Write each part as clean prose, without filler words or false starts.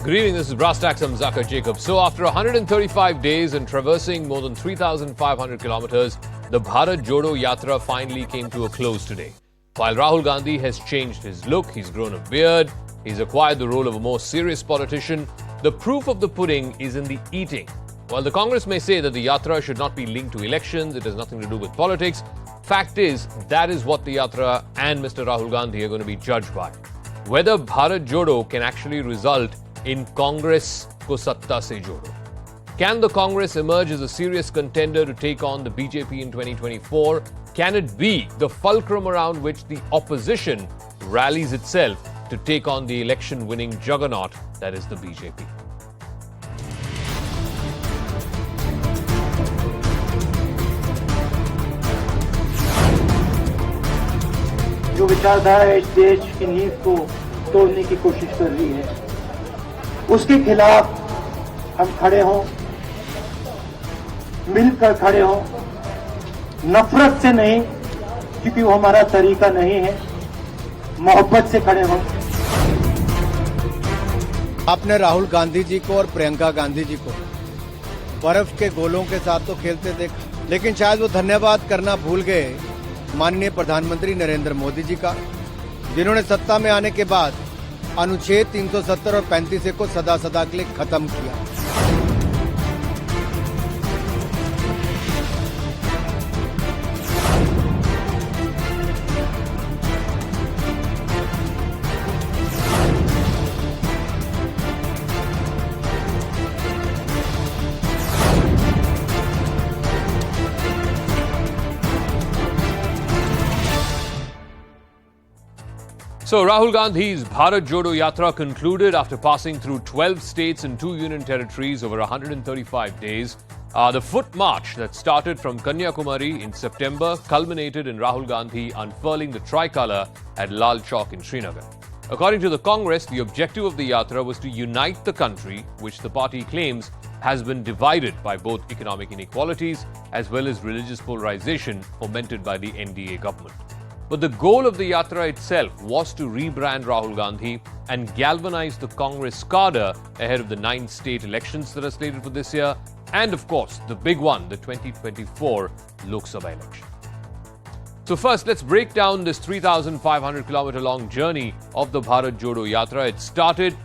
Good evening, this is Brass Tacks, I'm Zakka Jacob. So after 135 days and traversing more than 3,500 kilometers, the Bharat Jodo Yatra finally came to a close today. While Rahul Gandhi has changed his look, he's grown a beard, he's acquired the role of a more serious politician, the proof of the pudding is in the eating. While the Congress may say that the Yatra should not be linked to elections, it has nothing to do with politics, fact is, that is what the Yatra and Mr. Rahul Gandhi are going to be judged by. Whether Bharat Jodo can actually result in Congress ko satta se jodo. Can the Congress emerge as a serious contender to take on the BJP in 2024? Can it be the fulcrum around which the opposition rallies itself to take on the election-winning juggernaut that is the BJP? जो विचारधारा इस देश की नींव को तोड़ने की कोशिश कर रही है, उसके खिलाफ हम खड़े हों, मिलकर खड़े हों, नफरत से नहीं, क्योंकि वो हमारा तरीका नहीं है, मोहब्बत से खड़े हों। आपने राहुल गांधी जी को और प्रियंका गांधी जी को बर्फ के गोलों के साथ तो खेलते देखा, लेकिन शायद वो धन्यवाद करना भूल गए माननीय प्रधानमंत्री नरेंद्र मोदी जी का, जिन्होंने सत्ता में आने के बाद अनुच्छेद 370 और 35 को सदा सदा के लिए खत्म किया। So Rahul Gandhi's Bharat Jodo Yatra concluded after passing through 12 states and 2 union territories over 135 days. The foot march that started from Kanyakumari in September culminated in Rahul Gandhi unfurling the tricolour at Lal Chowk in Srinagar. According to the Congress, the objective of the Yatra was to unite the country, which the party claims has been divided by both economic inequalities as well as religious polarization fomented by the NDA government. But the goal of the Yatra itself was to rebrand Rahul Gandhi and galvanize the Congress cadre ahead of the 9 state elections that are slated for this year, and of course, the big one, the 2024 Lok Sabha election. So first, let's break down this 3,500 kilometer long journey of the Bharat Jodo Yatra. It started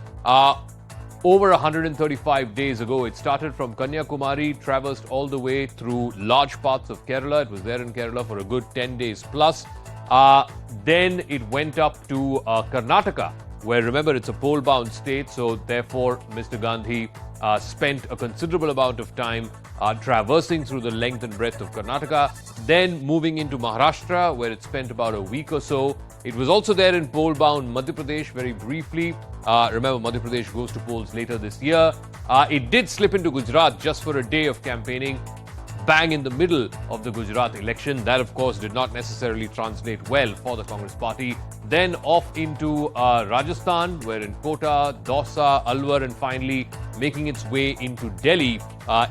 over 135 days ago. It started from Kanyakumari, traversed all the way through large parts of Kerala. It was there in Kerala for a good 10 days plus. Then it went up to Karnataka, where, remember, it's a poll-bound state, so therefore Mr. Gandhi spent a considerable amount of time traversing through the length and breadth of Karnataka, then moving into Maharashtra, where it spent about a week or so. It was also there in poll-bound Madhya Pradesh very briefly. Remember, Madhya Pradesh goes to polls later this year. It did slip into Gujarat just for a day of campaigning, bang in the middle of the Gujarat election. That, of course, did not necessarily translate well for the Congress party. Then off into Rajasthan, where in Kota, Dausa, Alwar, and finally making its way into Delhi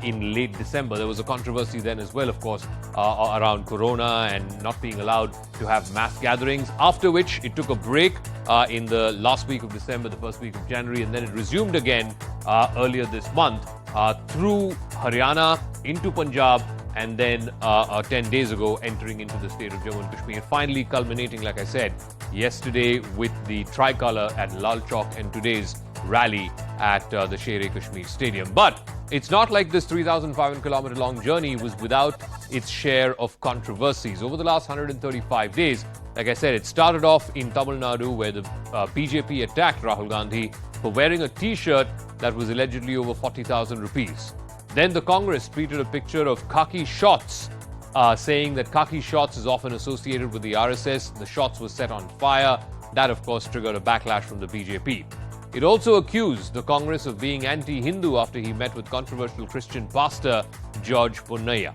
in late December. There was a controversy then as well, of course, around Corona and not being allowed to have mass gatherings, after which it took a break in the last week of December, the first week of January, and then it resumed again earlier this month through Haryana, into Punjab, and then 10 days ago entering into the state of Jammu and Kashmir, finally culminating, like I said, yesterday with the tricolour at Lal Chowk and today's rally at the Sher-e-Kashmir Stadium. But it's not like this 3,500 kilometer long journey was without its share of controversies. Over the last 135 days, like I said, it started off in Tamil Nadu, where the BJP attacked Rahul Gandhi for wearing a t-shirt that was allegedly over 40,000 rupees. Then the Congress tweeted a picture of khaki shots, saying that khaki shots is often associated with the RSS. The shots were set on fire. That, of course, triggered a backlash from the BJP. It also accused the Congress of being anti-Hindu after he met with controversial Christian pastor George Ponnaya.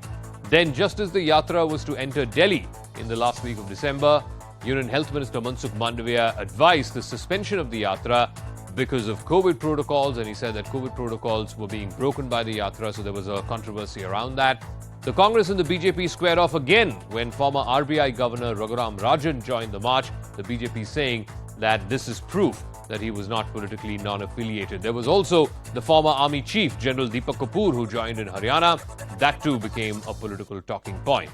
Then, just as the Yatra was to enter Delhi in the last week of December, Union Health Minister Mansukh Mandavia advised the suspension of the Yatra because of COVID protocols, and he said that COVID protocols were being broken by the Yatra, so there was a controversy around that. The Congress and the BJP squared off again when former RBI Governor Raghuram Rajan joined the march, the BJP saying that this is proof that he was not politically non-affiliated. There was also the former army chief, General Deepak Kapoor, who joined in Haryana. That too became a political talking point.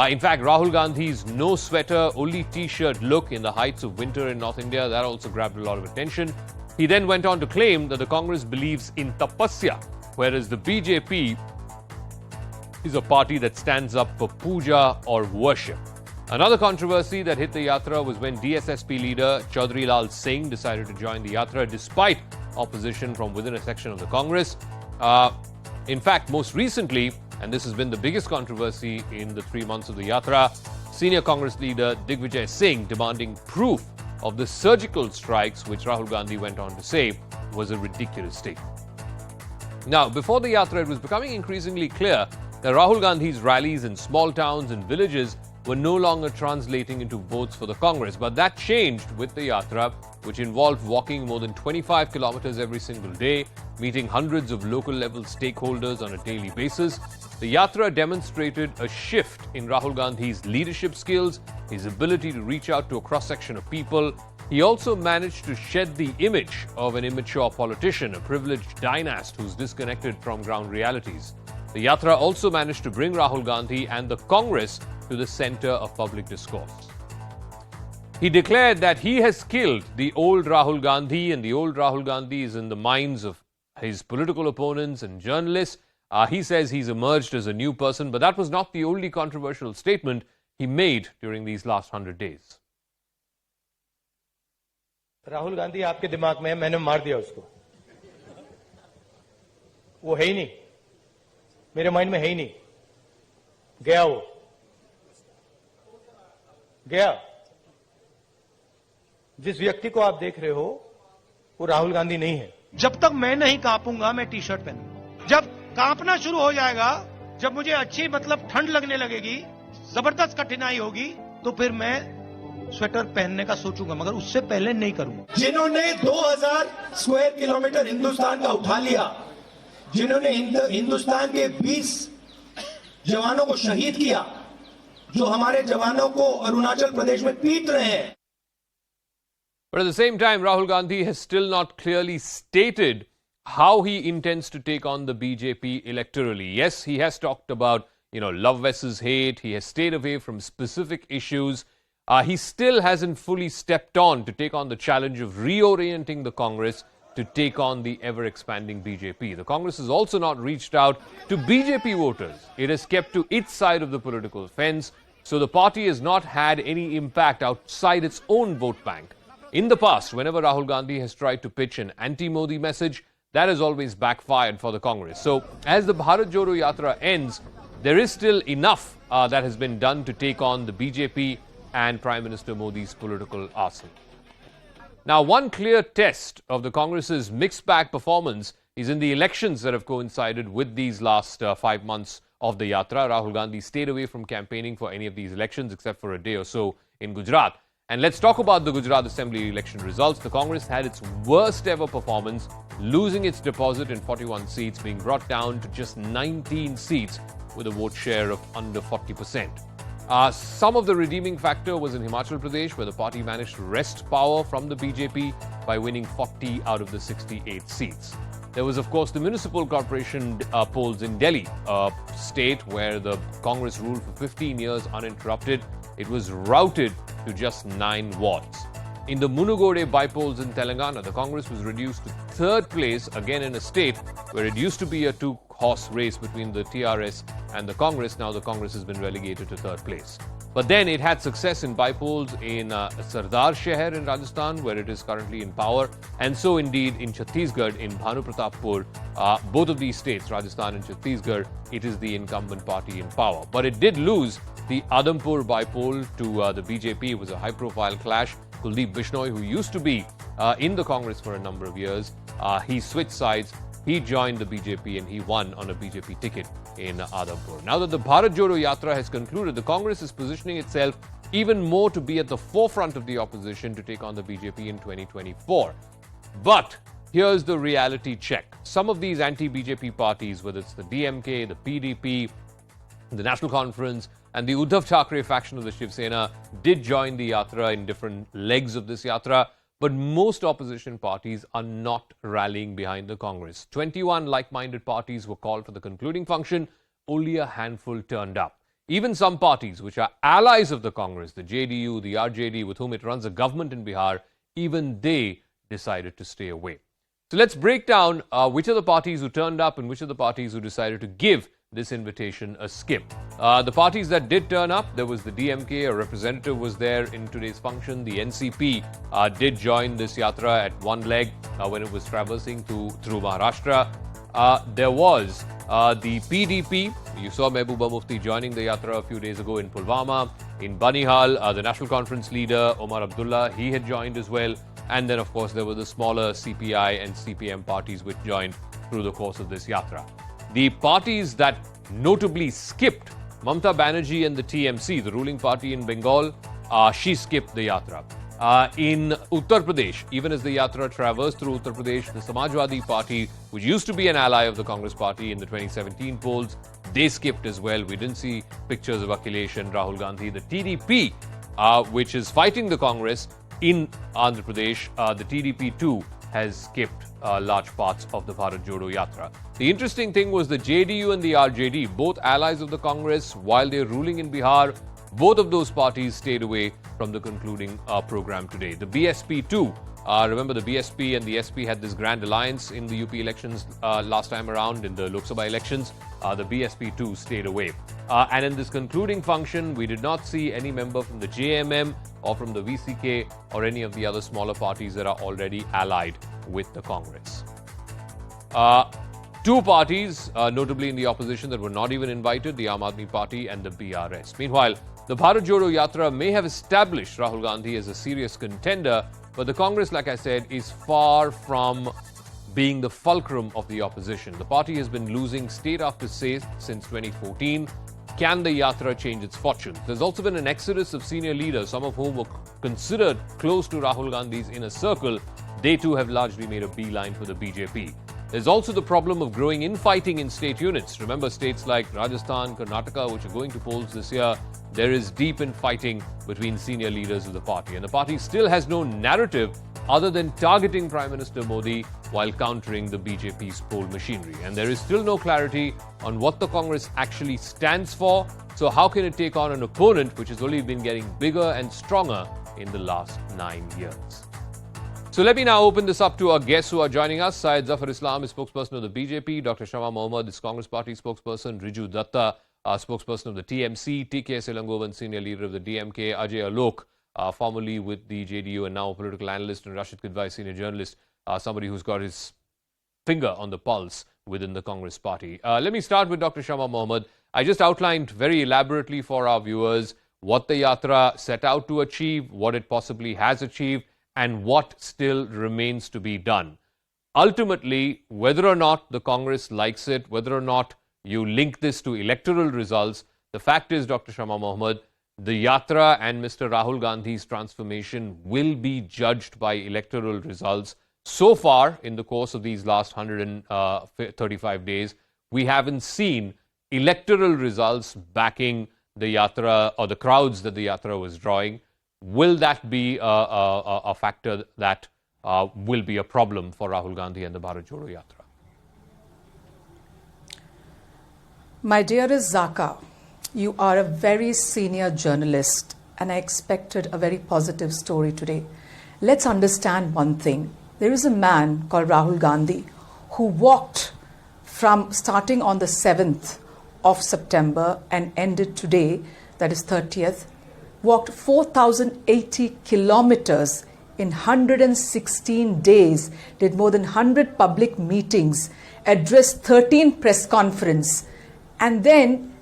In fact, Rahul Gandhi's no sweater, only t-shirt look in the heights of winter in North India, that also grabbed a lot of attention. He then went on to claim that the Congress believes in tapasya, whereas the BJP is a party that stands up for puja or worship. Another controversy that hit the Yatra was when DSSP leader Chaudhry Lal Singh decided to join the Yatra despite opposition from within a section of the Congress. In fact, most recently, and this has been the biggest controversy in the 3 months of the Yatra, senior Congress leader Digvijay Singh demanding proof of the surgical strikes, which Rahul Gandhi went on to say was a ridiculous statement. Now, before the Yatra, it was becoming increasingly clear that Rahul Gandhi's rallies in small towns and villages were no longer translating into votes for the Congress. But that changed with the Yatra, which involved walking more than 25 kilometers every single day, meeting hundreds of local-level stakeholders on a daily basis. The Yatra demonstrated a shift in Rahul Gandhi's leadership skills, his ability to reach out to a cross-section of people. He also managed to shed the image of an immature politician, a privileged dynast who's disconnected from ground realities. The Yatra also managed to bring Rahul Gandhi and the Congress to the center of public discourse. He declared that he has killed the old Rahul Gandhi, and the old Rahul Gandhi is in the minds of his political opponents and journalists. He says he's emerged as a new person, but that was not the only controversial statement he made during these last 100 days. Rahul Gandhi आपके दिमाग में है, मैंने मार दिया उसको, वो है ही नहीं, मेरे माइंड में है ही नहीं, गया वो, गया। जिस व्यक्ति को आप देख रहे हो वो राहुल गांधी नहीं है। जब तक मैं नहीं कांपूंगा मैं टी शर्ट पहनूंगा। जब कांपना शुरू हो जाएगा, जब मुझे अच्छी ठंड लगने लगेगी, जबरदस्त कठिनाई होगी, तो फिर मैं स्वेटर पहनने का सोचूंगा, मगर उससे पहले नहीं करूंगा। जिन्होंने 2000 स्क्वायर किलोमीटर हिंदुस्तान का उठा लिया, जिन्होंने हिंदुस्तान के 20 जवानों को शहीद किया, जो हमारे जवानों को अरुणाचल प्रदेश में पीट रहे हैं। But at the same time, Rahul Gandhi has still not clearly stated how he intends to take on the BJP electorally. Yes, he has talked about, love versus hate. He has stayed away from specific issues. He still hasn't fully stepped on to take on the challenge of reorienting the Congress to take on the ever-expanding BJP. The Congress has also not reached out to BJP voters. It has kept to its side of the political fence, so the party has not had any impact outside its own vote bank. In the past, whenever Rahul Gandhi has tried to pitch an anti-Modi message, that has always backfired for the Congress. So, as the Bharat Jodo Yatra ends, there is still enough that has been done to take on the BJP and Prime Minister Modi's political arsenal. Now, one clear test of the Congress's mixed bag performance is in the elections that have coincided with these last 5 months of the Yatra. Rahul Gandhi stayed away from campaigning for any of these elections except for a day or so in Gujarat. And let's talk about the Gujarat Assembly election results. The Congress had its worst ever performance, losing its deposit in 41 seats, being brought down to just 19 seats with a vote share of under 40%. Some of the redeeming factor was in Himachal Pradesh, where the party managed to wrest power from the BJP by winning 40 out of the 68 seats. There was, of course, the municipal corporation polls in Delhi, a state where the Congress ruled for 15 years uninterrupted. It was routed to just 9 wards. In the Munugode by-polls in Telangana, the Congress was reduced to 3rd place, again in a state where it used to be a 2-horse race between the TRS and the Congress. Now the Congress has been relegated to 3rd place. But then it had success in by-polls in Sardar Shahar in Rajasthan, where it is currently in power, and so indeed in Chhattisgarh, in Bhanu Pratappur. Both of these states, Rajasthan and Chhattisgarh, it is the incumbent party in power. But it did lose the Adampur by-poll to the BJP. It was a high-profile clash. Kuldeep Bishnoi, who used to be in the Congress for a number of years, he switched sides. He joined the BJP and he won on a BJP ticket in Adampur. Now that the Bharat Jodo Yatra has concluded, the Congress is positioning itself even more to be at the forefront of the opposition to take on the BJP in 2024. But here's the reality check. Some of these anti-BJP parties, whether it's the DMK, the PDP, the National Conference, and the Uddhav Thackeray faction of the Shiv Sena, did join the Yatra in different legs of this Yatra. but most opposition parties are not rallying behind the Congress. 21 like-minded parties were called for the concluding function. Only a handful turned up. Even some parties which are allies of the Congress, the JDU, the RJD, with whom it runs a government in Bihar, even they decided to stay away. So let's break down which are the parties who turned up and which are the parties who decided to give this invitation a skip. The parties that did turn up, there was the DMK, a representative was there in today's function. The NCP did join this yatra at one leg when it was traversing through Maharashtra. There was the PDP. You saw Mehbooba Mufti joining the yatra a few days ago in Pulwama. In Banihal, the National Conference leader, Omar Abdullah, he had joined as well. And then, of course, there were the smaller CPI and CPM parties which joined through the course of this yatra. The parties that notably skipped, Mamata Banerjee and the TMC, the ruling party in Bengal, she skipped the yatra. In Uttar Pradesh, even as the yatra traversed through Uttar Pradesh, the Samajwadi Party, which used to be an ally of the Congress Party in the 2017 polls, they skipped as well. We didn't see pictures of Akhilesh and Rahul Gandhi. The TDP, which is fighting the Congress in Andhra Pradesh, the TDP too has skipped large parts of the Bharat Jodo Yatra. The interesting thing was the JDU and the RJD, both allies of the Congress, while they're ruling in Bihar, both of those parties stayed away from the concluding program today. The BSP too, remember the BSP and the SP had this grand alliance in the UP elections last time around, in the Lok Sabha elections. The BSP too stayed away. And in this concluding function, we did not see any member from the JMM or from the VCK or any of the other smaller parties that are already allied with the Congress. Two parties, notably in the opposition, that were not even invited, the Aam Aadmi Party and the BRS. Meanwhile, the Bharat Jodo Yatra may have established Rahul Gandhi as a serious contender, but the Congress, like I said, is far from being the fulcrum of the opposition. The party has been losing state after state since 2014. Can the Yatra change its fortunes? There's also been an exodus of senior leaders, some of whom were considered close to Rahul Gandhi's inner circle. They too have largely made a beeline for the BJP. There's also the problem of growing infighting in state units. Remember states like Rajasthan, Karnataka, which are going to polls this year. There is deep infighting between senior leaders of the party. And the party still has no narrative other than targeting Prime Minister Modi while countering the BJP's poll machinery. And there is still no clarity on what the Congress actually stands for. So how can it take on an opponent which has only been getting bigger and stronger in the last 9 years? So let me now open this up to our guests who are joining us. Syed Zafar Islam is spokesperson of the BJP. Dr. Shama Mohammed is Congress Party spokesperson. Riju Dutta, spokesperson of the TMC. TKS Elangovan, senior leader of the DMK. Ajay Alok, formerly with the JDU and now a political analyst. And Rashid Kidwai, senior journalist, somebody who's got his finger on the pulse within the Congress Party. Let me start with Dr. Shama Mohammed. I just outlined very elaborately for our viewers what the Yatra set out to achieve, what it possibly has achieved, and what still remains to be done. Ultimately, whether or not the Congress likes it, whether or not you link this to electoral results, the fact is, Dr. Shama Mohammed, the Yatra and Mr. Rahul Gandhi's transformation will be judged by electoral results. So far, in the course of these last 135 days, we haven't seen electoral results backing the Yatra or the crowds that the Yatra was drawing. Will that be a factor that will be a problem for Rahul Gandhi and the Bharat Jodo Yatra? My dearest Zakka, you are a very senior journalist and I expected a very positive story today. Let's understand one thing. There is a man called Rahul Gandhi who walked from starting on the 7th of September and ended today, that is 30th, walked 4,080 kilometers in 116 days, did more than 100 public meetings, addressed 13 press conferences, and then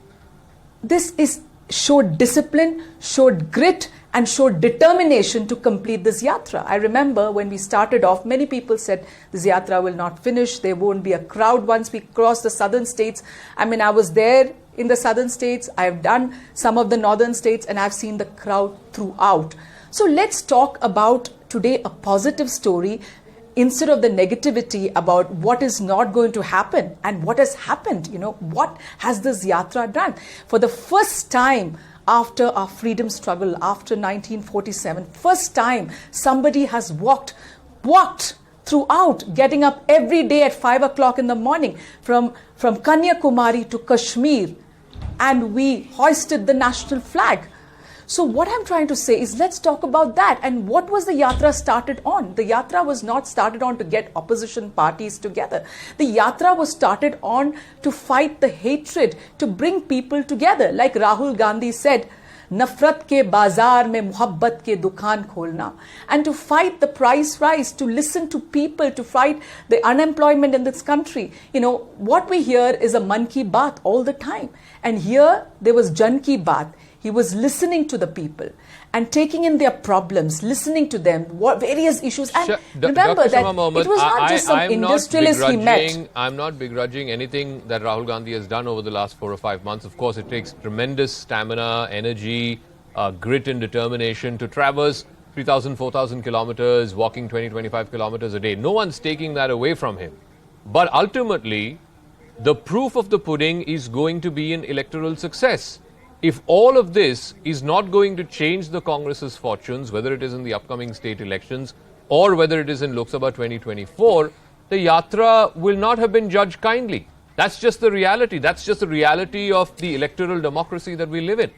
showed discipline, showed grit, and showed determination to complete this yatra. I remember when we started off, many people said this yatra will not finish, there won't be a crowd once we cross the southern states. I mean, I was there in the southern states, I've done some of the northern states, and I've seen the crowd throughout. So let's talk about today a positive story instead of the negativity about what is not going to happen and what has happened. You know, what has this yatra done? For the first time, after our freedom struggle, after 1947. First time somebody has walked throughout, getting up every day at 5 o'clock in the morning from Kanyakumari to Kashmir, and we hoisted the national flag. So what I'm trying to say is, let's talk about that. And what was the yatra started on? The yatra was not started on to get opposition parties together. The yatra was started on to fight the hatred, to bring people together. Like Rahul Gandhi said, nafrat ke bazaar mein muhabbat ke dukaan kholna. And to fight the price rise, to listen to people, to fight the unemployment in this country. You know, what we hear is a Mann Ki Baat all the time. And here there was Jan Ki Baat. He was listening to the people and taking in their problems, listening to them, what various issues. And remember that it was not just some industrialist he met. I'm not begrudging anything that Rahul Gandhi has done over the last 4 or 5 months. Of course, it takes tremendous stamina, energy, grit and determination to traverse 3,000, 4,000 kilometers, walking 20, 25 kilometers a day. No one's taking that away from him. But ultimately, the proof of the pudding is going to be an electoral success. If all of this is not going to change the Congress's fortunes, whether it is in the upcoming state elections or whether it is in Lok Sabha 2024, the yatra will not have been judged kindly. That's just the reality. That's just the reality of the electoral democracy that we live in.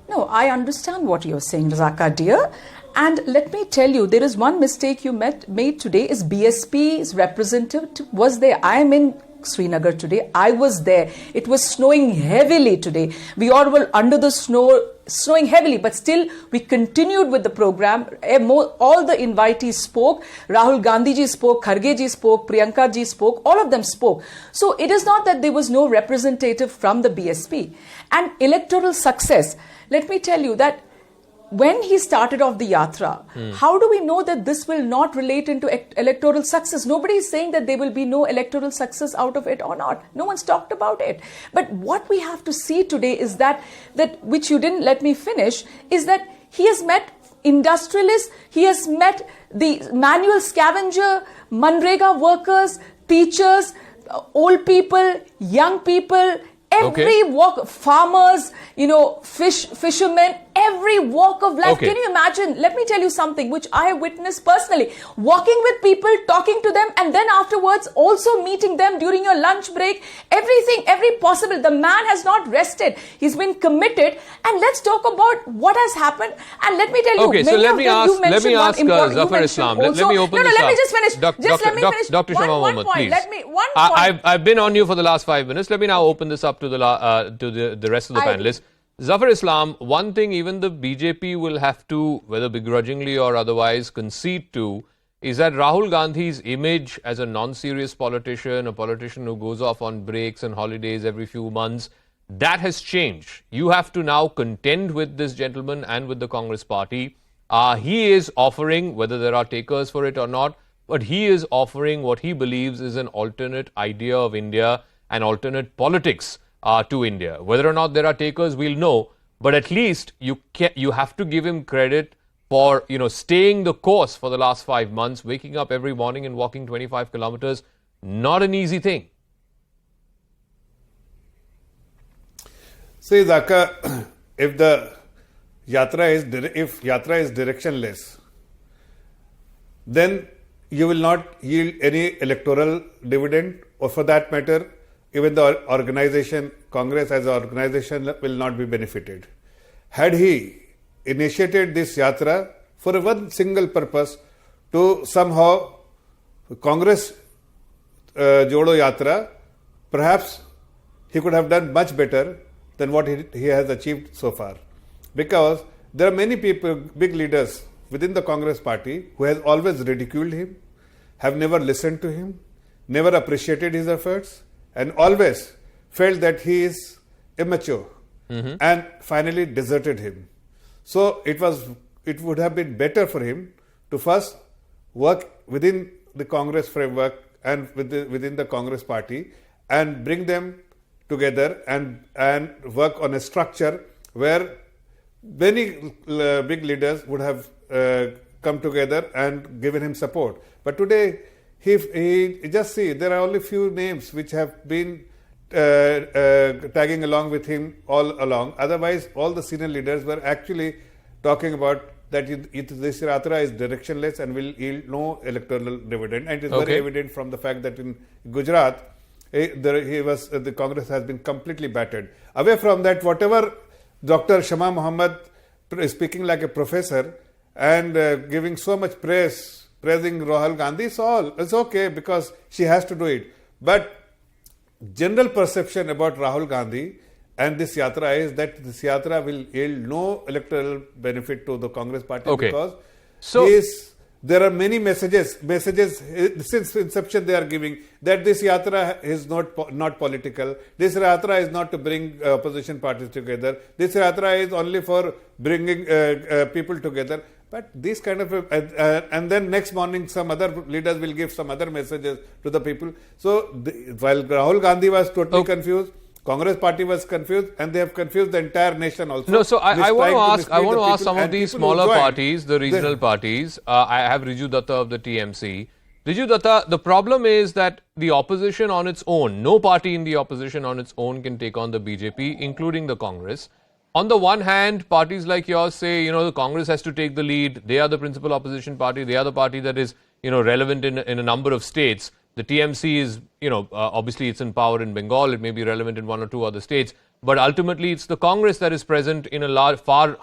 No, I understand what you're saying, Zakka dear. And let me tell you, there is one mistake you made today is BSP's representative was there. I am in Srinagar today. I was there. It was snowing heavily today. We all were under the snow, snowing heavily, but still we continued with the program. All the invitees spoke. Rahul Gandhi ji spoke, Kharge ji spoke, Priyanka ji spoke, all of them spoke. So it is not that there was no representative from the BSP. And electoral success, let me tell you that when he started off the yatra, how do we know that this will not relate into electoral success? Nobody is saying that there will be no electoral success out of it or not. No one's talked about it. But what we have to see today is that which you didn't let me finish, is that he has met industrialists, he has met the manual scavenger, Manrega workers, teachers, old people, young people, every walk, farmers, fishermen, every walk of life. Can you imagine? Let me tell you something which I have witnessed personally. Walking with people, talking to them, and then afterwards also meeting them during your lunch break. Everything, every possible. The man has not rested. He's been committed. And let's talk about what has happened. And let me tell you, okay, so let me ask Zafar Islam. Let me open this up. Let me just finish. Let me finish. Dr. Shama Mohammed, point. Please. One point. I've been on you for the last 5 minutes. Let me now open this up to the rest of the panelists. Zafar Islam, one thing even the BJP will have to, whether begrudgingly or otherwise, concede to, is that Rahul Gandhi's image as a non-serious politician, a politician who goes off on breaks and holidays every few months, that has changed. You have to now contend with this gentleman and with the Congress party. He is offering, whether there are takers for it or not, but he is offering what he believes is an alternate idea of India, an alternate politics to India. Whether or not there are takers, we'll know. But at least you have to give him credit for staying the course for the last 5 months, waking up every morning and walking 25 kilometers. Not an easy thing. See, Zakka, if yatra is directionless, then you will not yield any electoral dividend, or for that matter, even the organization, Congress as an organization, will not be benefited. Had he initiated this yatra for one single purpose, to somehow Congress Jodo Yatra, perhaps he could have done much better than what he has achieved so far. Because there are many people, big leaders within the Congress party, who has always ridiculed him, have never listened to him, never appreciated his efforts, and always felt that he is immature, and finally deserted him. So it would have been better for him to first work within the Congress framework and within the Congress party, and bring them together and work on a structure where many big leaders would have come together and given him support. But today, he just see, there are only few names which have been tagging along with him all along. Otherwise, all the senior leaders were actually talking about that this yatra is directionless and will yield no electoral dividend. And it is very evident from the fact that in Gujarat, the Congress has been completely battered. Away from that, whatever Dr. Shama Muhammad is speaking like a professor and giving so much praising Rahul Gandhi, it's okay because she has to do it. But general perception about Rahul Gandhi and this yatra is that this yatra will yield no electoral benefit to the Congress party because there are many messages since inception they are giving that this yatra is not political. This yatra is not to bring opposition parties together. This yatra is only for bringing people together. But this kind of and then next morning some other leaders will give some other messages to the people. So while Rahul Gandhi was totally confused, Congress party was confused, and they have confused the entire nation also. No, so I want to ask some of these smaller parties, the regional parties. I have Riju Dutta of the TMC. Riju Dutta, the problem is that the opposition on its own, no party in the opposition on its own can take on the BJP, including the Congress. On the one hand, parties like yours say, the Congress has to take the lead. They are the principal opposition party. They are the party that is, relevant in a number of states. The TMC is, obviously it's in power in Bengal. It may be relevant in one or two other states. But ultimately, it's the Congress that is present in a far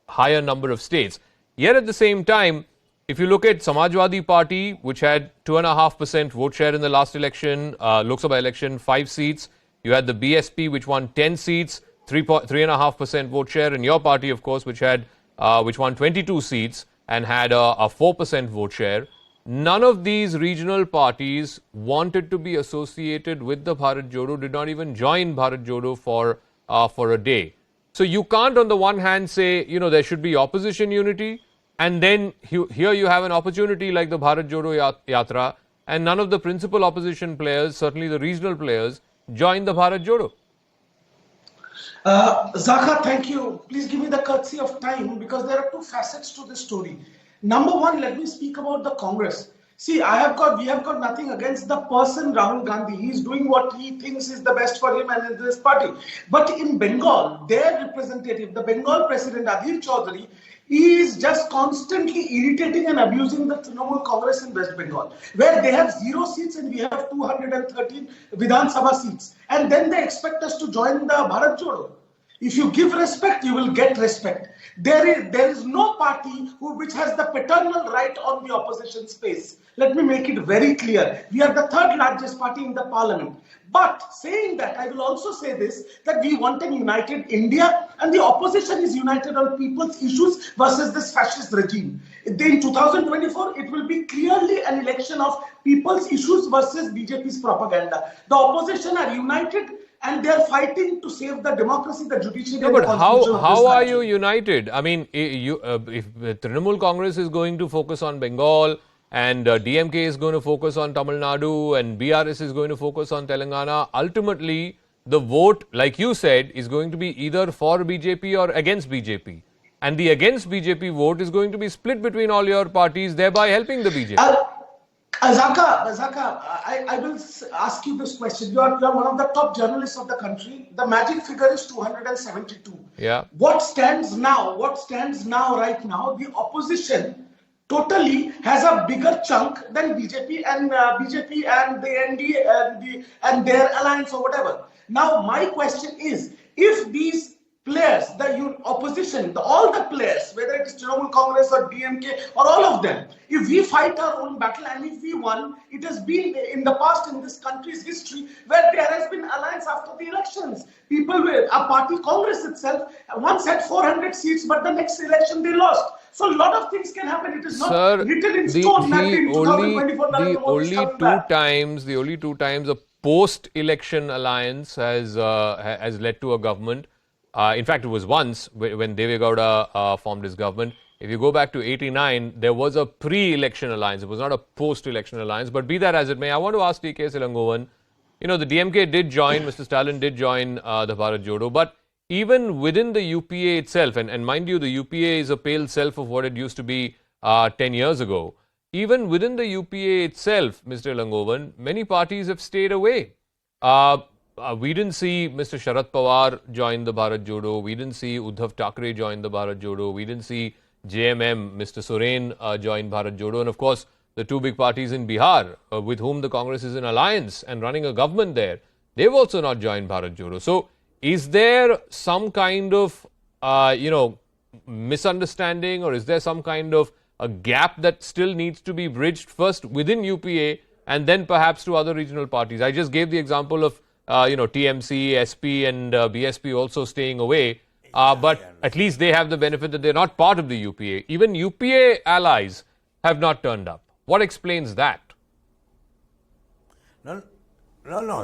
higher number of states. Yet at the same time, if you look at Samajwadi Party, which had 2.5% vote share in the last election, Lok Sabha election, 5 seats. You had the BSP, which won 10 seats, 3.5% vote share. And your party, of course, which won 22 seats and had a 4% vote share. None of these regional parties wanted to be associated with the Bharat Jodo, did not even join Bharat Jodo for a day. So you can't on the one hand say, there should be opposition unity, and then here you have an opportunity like the Bharat Jodo Yatra, and none of the principal opposition players, certainly the regional players, join the Bharat Jodo. Zakka, thank you. Please give me the courtesy of time because there are two facets to this story. Number one, let me speak about the Congress. See, we have got nothing against the person Rahul Gandhi. He is doing what he thinks is the best for him and his party. But in Bengal, their representative, the Bengal president Adhir Chaudhary, is just constantly irritating and abusing the Trinamool Congress in West Bengal, where they have 0 seats and we have 213 Vidhan Sabha seats. And then they expect us to join the Bharat Jodo. If you give respect, you will get respect. There is no party which has the paternal right on the opposition space. Let me make it very clear. We are the third largest party in the parliament. But saying that, I will also say this, that we want a united India and the opposition is united on people's issues versus this fascist regime. In 2024, it will be clearly an election of people's issues versus BJP's propaganda. The opposition are united and they are fighting to save the democracy, the judiciary. No, but how are you united? I mean, if Trinamool Congress is going to focus on Bengal and DMK is going to focus on Tamil Nadu and BRS is going to focus on Telangana, ultimately the vote, like you said, is going to be either for BJP or against BJP. And the against BJP vote is going to be split between all your parties, thereby helping the BJP. Zakka, I will ask you this question. You are one of the top journalists of the country. The magic figure is 272. Yeah. What stands now right now, the opposition totally has a bigger chunk than BJP and the NDA and their alliance or whatever. Now, my question is, if these players, the opposition, all the players, whether it is Trinamool Congress or DMK or all of them, if we fight our own battle and if we won, it has been in the past in this country's history where there has been alliance after the elections. A party, Congress itself, once had 400 seats, but the next election they lost. So a lot of things can happen. It is not written in stone that in 2024 the only two times a post-election alliance has led to a government. In fact, it was once when Deve Gowda formed his government. If you go back to 89, there was a pre-election alliance. It was not a post-election alliance. But be that as it may, I want to ask T.K. Elangovan, the DMK did join, Mr. Stalin did join the Bharat Jodo. But even within the UPA itself, and mind you, the UPA is a pale self of what it used to be 10 years ago. Even within the UPA itself, Mr. Elangovan, many parties have stayed away. we didn't see Mr. Sharad Pawar join the Bharat Jodo. We didn't see Uddhav Thackeray join the Bharat Jodo. We didn't see JMM, Mr. Soren join Bharat Jodo. And of course, the two big parties in Bihar, with whom the Congress is in alliance and running a government there, they've also not joined Bharat Jodo. So, is there some kind of, misunderstanding, or is there some kind of a gap that still needs to be bridged first within UPA and then perhaps to other regional parties? I just gave the example of, TMC, SP and BSP also staying away. But at least they have the benefit that they're not part of the UPA. Even UPA allies have not turned up. What explains that? No.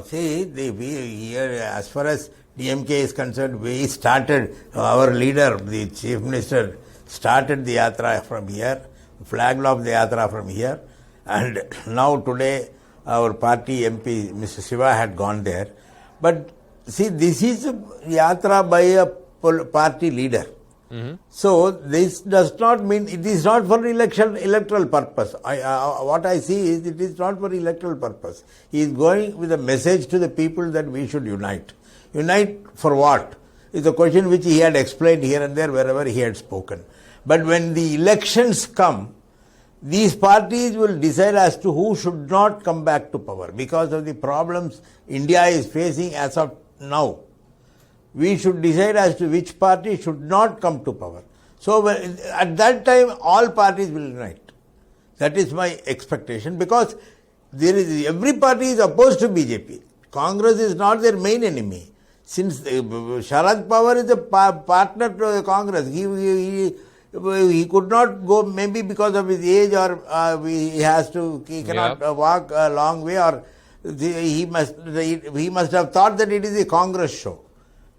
See, here, as far as DMK is concerned, we started, our leader, the Chief Minister, started the Yatra from here, flagged off the Yatra from here, and now today our party MP, Mr. Shiva, had gone there. But see, this is a Yatra by a party leader. Mm-hmm. So this does not mean, it is not for electoral purpose. What I see is it is not for electoral purpose. He is going with a message to the people that we should unite. Unite for what? Is a question which he had explained here and there wherever he had spoken. But when the elections come, these parties will decide as to who should not come back to power because of the problems India is facing as of now. We should decide as to which party should not come to power. So at that time, all parties will unite. That is my expectation, because every party is opposed to BJP. Congress is not their main enemy. Since Sharad Pawar is a partner to the Congress, he could not go, maybe because of his age, or he cannot walk a long way, or he must have thought that it is a Congress show.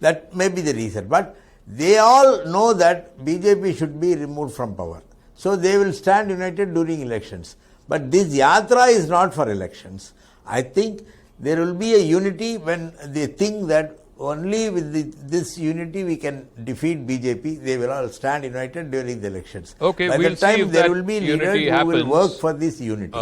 That may be the reason. But they all know that BJP should be removed from power. So they will stand united during elections. But this Yatra is not for elections. I think there will be a unity when they think that only with this unity we can defeat BJP. They will all stand united during the elections. Okay, by we'll the time see if there that will be unity leaders happens. who will work for this unity.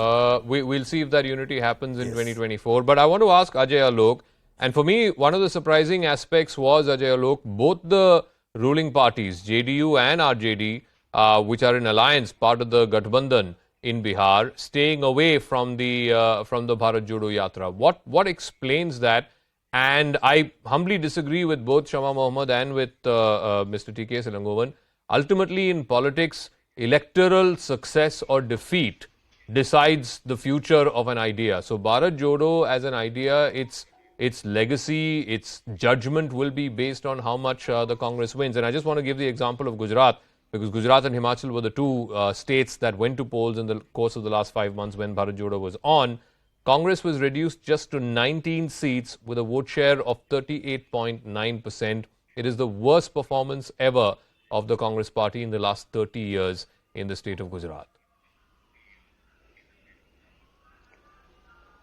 We'll see if that unity happens in 2024. But I want to ask Ajay Alok, and for me, one of the surprising aspects was, Ajay Alok, both the ruling parties, JDU and RJD, which are in alliance, part of the Gathbandhan in Bihar, staying away from the Bharat Jodo Yatra. What explains that? And I humbly disagree with both Shama Mohammed and with Mr. TKS Elangovan. Ultimately, in politics, electoral success or defeat decides the future of an idea. So Bharat Jodo as an idea, its legacy, its judgment will be based on how much the Congress wins. And I just want to give the example of Gujarat, because Gujarat and Himachal were the two states that went to polls in the course of the last 5 months when Bharat Jodo was on. Congress was reduced just to 19 seats with a vote share of 38.9%. It is the worst performance ever of the Congress party in the last 30 years in the state of Gujarat.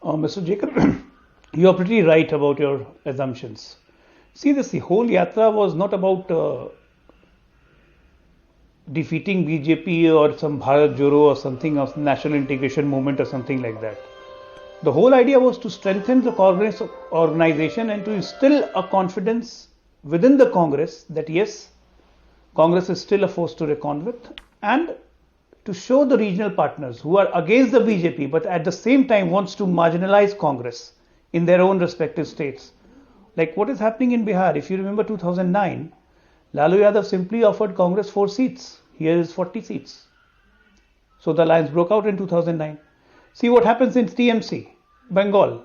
Mr. Jacob, you are pretty right about your assumptions. See, the whole Yatra was not about defeating BJP or some Bharat Jodo or something of national integration movement or something like that. The whole idea was to strengthen the Congress organization and to instill a confidence within the Congress that yes, Congress is still a force to reckon with, and to show the regional partners who are against the BJP but at the same time wants to marginalize Congress in their own respective states. Like what is happening in Bihar. If you remember 2009, Lalu Yadav simply offered Congress 4 seats. Here is 40 seats. So the alliance broke out in 2009. See what happens in TMC, Bengal.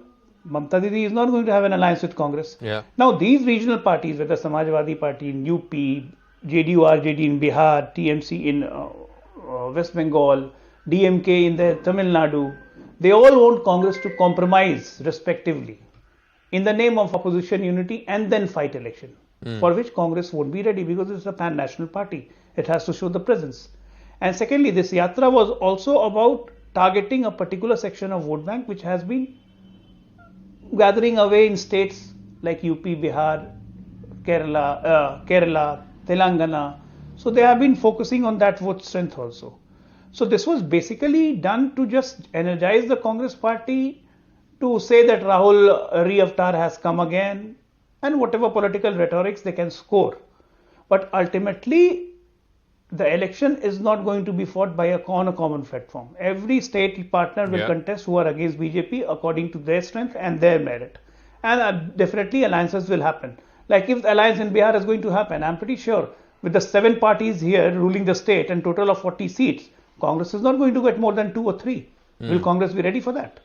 Mamta Didi is not going to have an alliance with Congress. Yeah. Now these regional parties, whether Samajwadi Party in UP, JDU, RJD in Bihar, TMC in West Bengal, DMK in the Tamil Nadu, they all want Congress to compromise respectively in the name of opposition unity and then fight election, for which Congress won't be ready because it's a pan-national party. It has to show the presence. And secondly, this Yatra was also about targeting a particular section of vote bank which has been gathering away in states like UP, Bihar, Kerala, Telangana. So they have been focusing on that vote strength also. So this was basically done to just energize the Congress party to say that Rahul re-avatar has come again, and whatever political rhetorics they can score. But ultimately, the election is not going to be fought on a common platform. Every state partner will contest who are against BJP according to their strength and their merit. And definitely alliances will happen. Like if the alliance in Bihar is going to happen, I'm pretty sure with the 7 parties here ruling the state and total of 40 seats, Congress is not going to get more than 2 or 3. Will Congress be ready for that?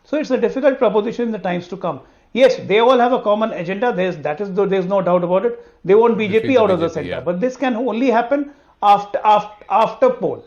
So it's a difficult proposition in the times to come. Yes, they all have a common agenda. There's no doubt about it. They want BJP out of the center. But this can only happen after poll.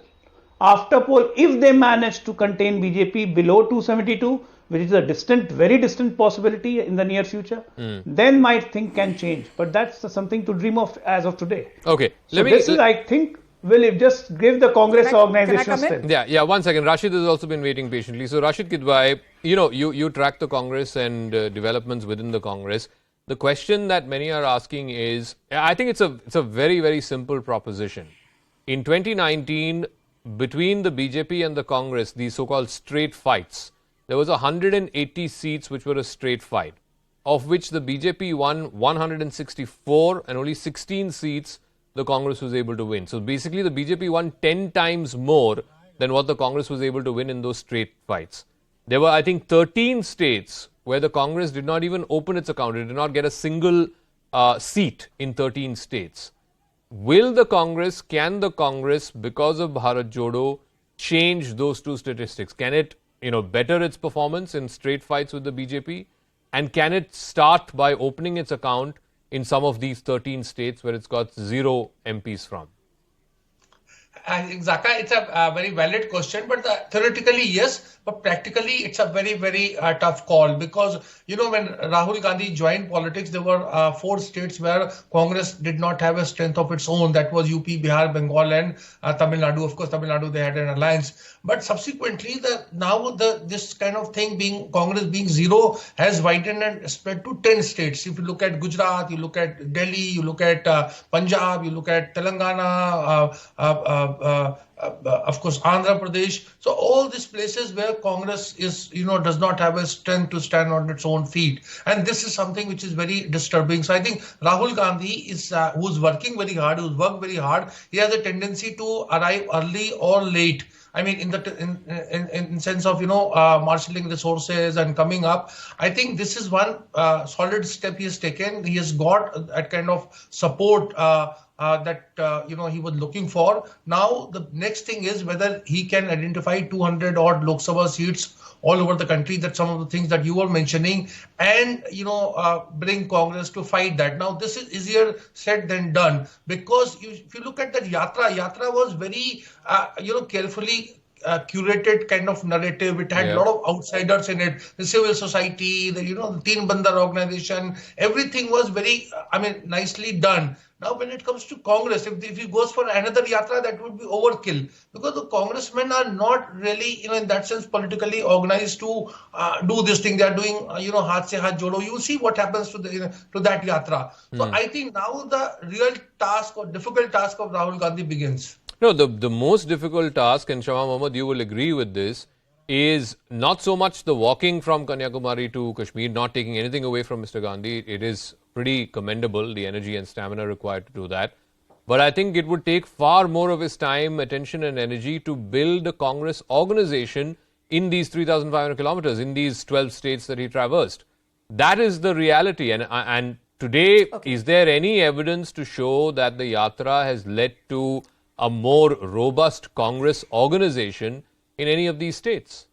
After poll, if they manage to contain BJP below 272, which is a very distant possibility in the near future, then my thing can change. But that's something to dream of as of today. Okay. I think, will just give the Congress organization strength. Yeah, 1 second. Rashid has also been waiting patiently. So Rashid Kidwai, you track the Congress and developments within the Congress. The question that many are asking is, I think it's a very, very simple proposition. In 2019, between the BJP and the Congress, these so-called straight fights, there was 180 seats which were a straight fight, of which the BJP won 164 and only 16 seats the Congress was able to win. So basically the BJP won 10 times more than what the Congress was able to win in those straight fights. There were, I think, 13 states where the Congress did not even open its account. It did not get a single seat in 13 states. Can the Congress, because of Bharat Jodo, change those two statistics? Can it, better its performance in straight fights with the BJP? And can it start by opening its account in some of these 13 states where it's got 0 MPs from? I think, Zakka, it's a very valid question, but theoretically, yes, but practically, it's a very, very tough call because, when Rahul Gandhi joined politics, there were 4 states where Congress did not have a strength of its own. That was UP, Bihar, Bengal, and Tamil Nadu. Of course, Tamil Nadu, they had an alliance. But subsequently, this kind of thing Congress being 0 has widened and spread to 10 states. If you look at Gujarat, you look at Delhi, you look at Punjab, you look at Telangana, of course, Andhra Pradesh. So all these places where Congress is, does not have a strength to stand on its own feet. And this is something which is very disturbing. So I think Rahul Gandhi is, who's working very hard, who's worked very hard, he has a tendency to arrive early or late. I mean, in sense of, marshalling resources and coming up. I think this is one solid step he has taken. He has got that kind of support that he was looking for. Now the next thing is whether he can identify 200 odd Lok Sabha seats all over the country. That's some of the things that you were mentioning, and bring Congress to fight that. Now this is easier said than done because if you look at that Yatra was very carefully curated kind of narrative. It had a lot of outsiders in it, the civil society, the Teen Bandar organization. Everything was very, nicely done. Now, when it comes to Congress, if he goes for another yatra, that would be overkill because the congressmen are not really, in that sense, politically organized to do this thing. They are doing, haath se haath jodo. You see what happens to that yatra. So I think now the real task or difficult task of Rahul Gandhi begins. No, the most difficult task, and Shama Mohammed, you will agree with this, is not so much the walking from Kanyakumari to Kashmir, not taking anything away from Mr. Gandhi. It is pretty commendable, the energy and stamina required to do that. But I think it would take far more of his time, attention and energy to build a Congress organization in these 3,500 kilometers, in these 12 states that he traversed. That is the reality. And today, is there any evidence to show that the Yatra has led to a more robust Congress organization in any of these states?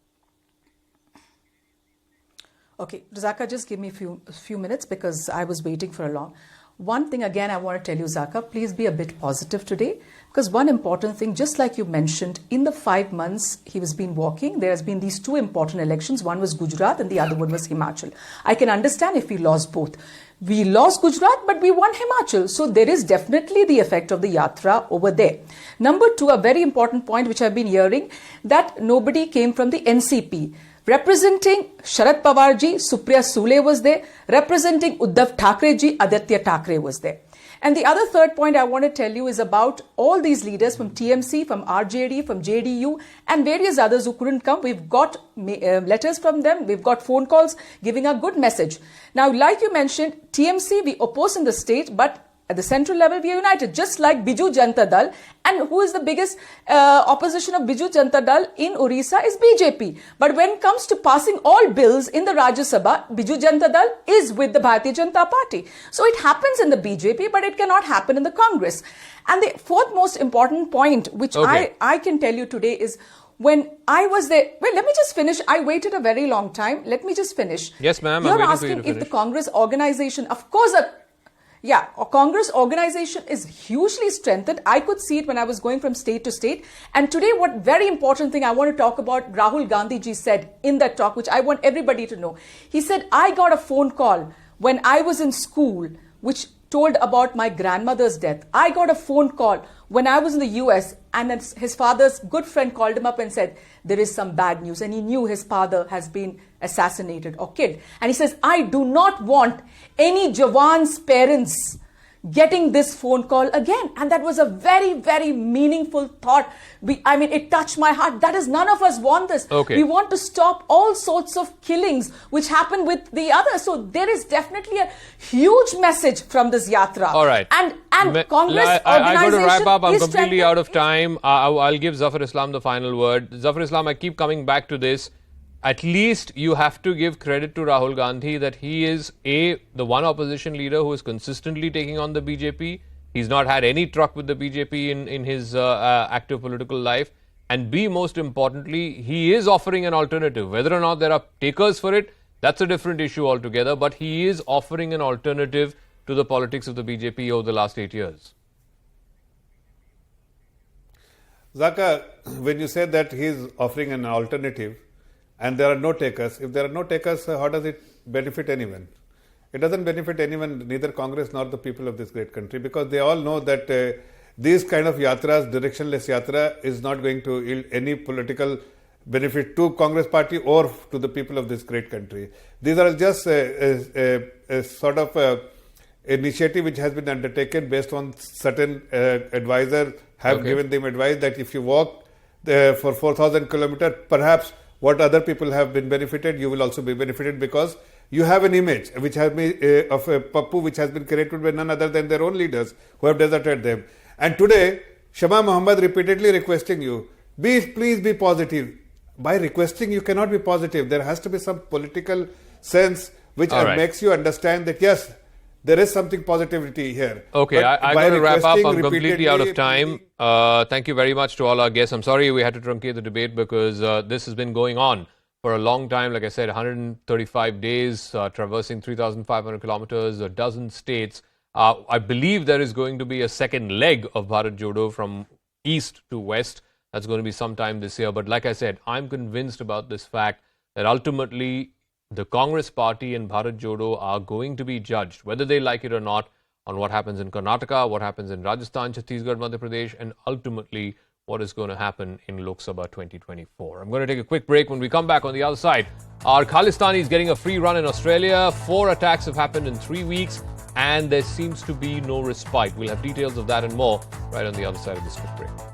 Okay, Zakka, just give me a few minutes because I was waiting for a long. One thing again I want to tell you, Zakka, please be a bit positive today because one important thing, just like you mentioned, in the 5 months he has been walking, there has been these 2 important elections. One was Gujarat and the other one was Himachal. I can understand if we lost both. We lost Gujarat, but we won Himachal. So there is definitely the effect of the Yatra over there. Number 2, a very important point which I've been hearing, that nobody came from the NCP. Representing Sharad Pawar ji, Supriya Sule was there. Representing Uddhav Thackeray ji, Aditya Thackeray was there. And the other third point I want to tell you is about all these leaders from TMC, from RJD, from JDU, and various others who couldn't come. We've got letters from them. We've got phone calls giving a good message. Now, like you mentioned, TMC, we oppose in the state, but at the central level, we are united, just like Biju Janata Dal. And who is the biggest opposition of Biju Janata Dal in Orissa is BJP. But when it comes to passing all bills in the Rajya Sabha, Biju Janata Dal is with the Bharatiya Janata Party. So it happens in the BJP, but it cannot happen in the Congress. And the fourth most important point, which I can tell you today is, when I was there, well, let me just finish. I waited a very long time. Let me just finish. Yes, ma'am. You're asking if the Congress organization, of course, a Congress organization is hugely strengthened. I could see it when I was going from state to state. And today, what very important thing I want to talk about, Rahul Gandhi ji said in that talk, which I want everybody to know. He said, I got a phone call when I was in school, which told about my grandmother's death. I got a phone call when I was in the US, and his father's good friend called him up and said, there is some bad news. And he knew his father has been assassinated or killed. And he says, I do not want any Jawan's parents getting this phone call again. And that was a very, very meaningful thought. It touched my heart. That is, none of us want this. Okay. We want to stop all sorts of killings which happen with the others. So there is definitely a huge message from this yatra. All right. And Congress organization I got to wrap up. I'm is completely out of strengthened. time. I'll give Zafar Islam the final word. Zafar Islam, I keep coming back to this. At least you have to give credit to Rahul Gandhi that he is the one opposition leader who is consistently taking on the BJP. He's not had any truck with the BJP in his active political life. And B, most importantly, he is offering an alternative. Whether or not there are takers for it, that's a different issue altogether. But he is offering an alternative to the politics of the BJP over the last 8 years. Zakka, when you say that he is offering an alternative, and there are no takers. If there are no takers, how does it benefit anyone? It doesn't benefit anyone, neither Congress nor the people of this great country, because they all know that these kind of yatras, directionless yatra, is not going to yield any political benefit to Congress party or to the people of this great country. These are just a sort of initiative which has been undertaken based on certain advisors have given them advice that if you walk for 4,000 kilometers, perhaps what other people have been benefited, you will also be benefited, because you have an image which has been of a Pappu which has been created by none other than their own leaders who have deserted them. And today, Shama Muhammad repeatedly requesting you, please be positive. By requesting, you cannot be positive. There has to be some political sense which makes you understand that yes, there is something positivity here. Okay, I got to wrap up. I'm completely out of time. Thank you very much to all our guests. I'm sorry we had to truncate the debate because this has been going on for a long time. Like I said, 135 days, traversing 3,500 kilometers, a dozen states. I believe there is going to be a second leg of Bharat Jodo from east to west. That's going to be sometime this year. But like I said, I'm convinced about this fact that ultimately the Congress party and Bharat Jodo are going to be judged, whether they like it or not, on what happens in Karnataka, what happens in Rajasthan, Chhattisgarh, Madhya Pradesh, and ultimately what is going to happen in Lok Sabha 2024. I'm going to take a quick break. When we come back on the other side, our Khalistanis getting a free run in Australia. 4 attacks have happened in 3 weeks, and there seems to be no respite. We'll have details of that and more right on the other side of this quick break.